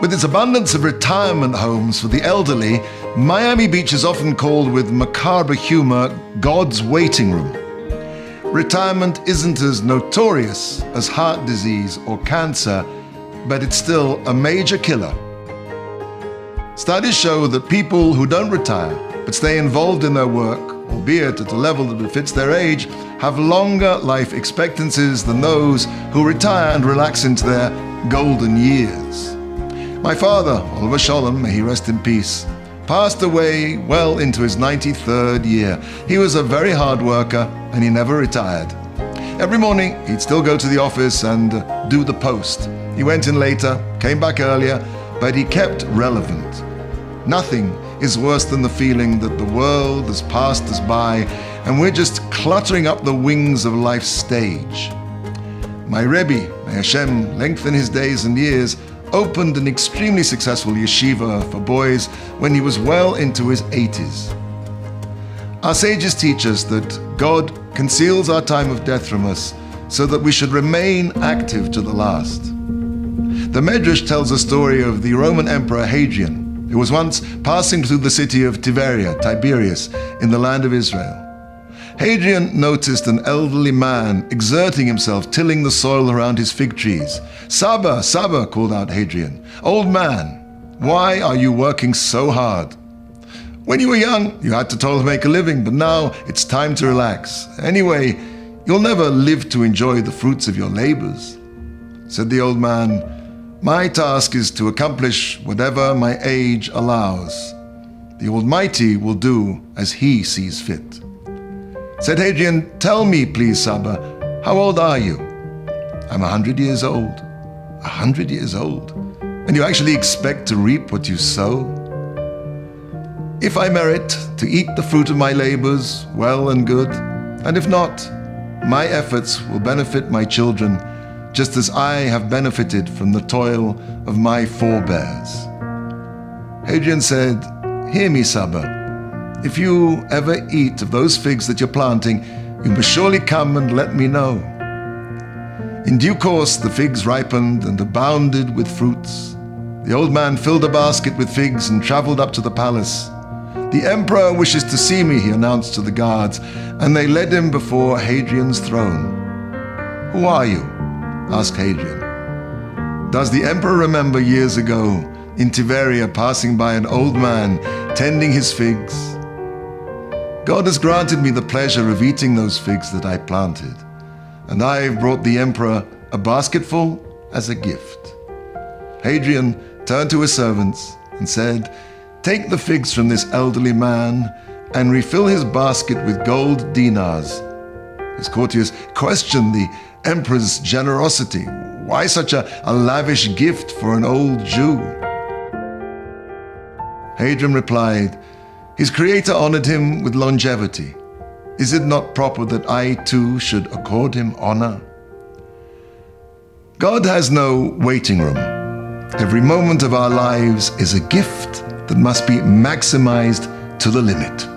With its abundance of retirement homes for the elderly, Miami Beach is often called with macabre humor God's waiting room. Retirement isn't as notorious as heart disease or cancer, but it's still a major killer. Studies show that people who don't retire but stay involved in their work, albeit at a level that befits their age, have longer life expectancies than those who retire and relax into their golden years. My father, Oliver Sholem, may he rest in peace, passed away well into his 93rd year. He was a very hard worker and he never retired. Every morning he'd still go to the office and do the post. He went in later, came back earlier, but he kept relevant. Nothing is worse than the feeling that the world has passed us by and we're just cluttering up the wings of life's stage. My Rebbe, may Hashem lengthen his days and years, opened an extremely successful yeshiva for boys when he was well into his 80s. Our sages teach us that God conceals our time of death from us so that we should remain active to the last. The Medrash tells a story of the Roman Emperor Hadrian, who was once passing through the city of Tiberias, in the land of Israel. Hadrian noticed an elderly man exerting himself, tilling the soil around his fig trees. "Saba, Saba," called out Hadrian. "Old man, why are you working so hard? When you were young, you had to toil to make a living, but now it's time to relax. Anyway, you'll never live to enjoy the fruits of your labors." Said the old man, "My task is to accomplish whatever my age allows. The Almighty will do as He sees fit." Said Hadrian, "Tell me, please, Saba, how old are you?" "I'm 100 years old." 100 years old? And you actually expect to reap what you sow? "If I merit to eat the fruit of my labors, well and good. And if not, my efforts will benefit my children, just as I have benefited from the toil of my forebears." Hadrian said, "Hear me, Saba. If you ever eat of those figs that you're planting, you must surely come and let me know." In due course, the figs ripened and abounded with fruits. The old man filled a basket with figs and traveled up to the palace. "The emperor wishes to see me," he announced to the guards, and they led him before Hadrian's throne. "Who are you?" asked Hadrian. Does the emperor remember years ago in Tiberia passing by an old man tending his figs? God has granted me the pleasure of eating those figs that I planted, and I've brought the emperor a basketful as a gift. Hadrian turned to his servants and said, "Take the figs from this elderly man and refill his basket with gold dinars." His courtiers questioned the emperor's generosity. Why such a lavish gift for an old Jew? Hadrian replied, "His creator honored him with longevity. Is it not proper that I too should accord him honor?" God has no waiting room. Every moment of our lives is a gift that must be maximized to the limit.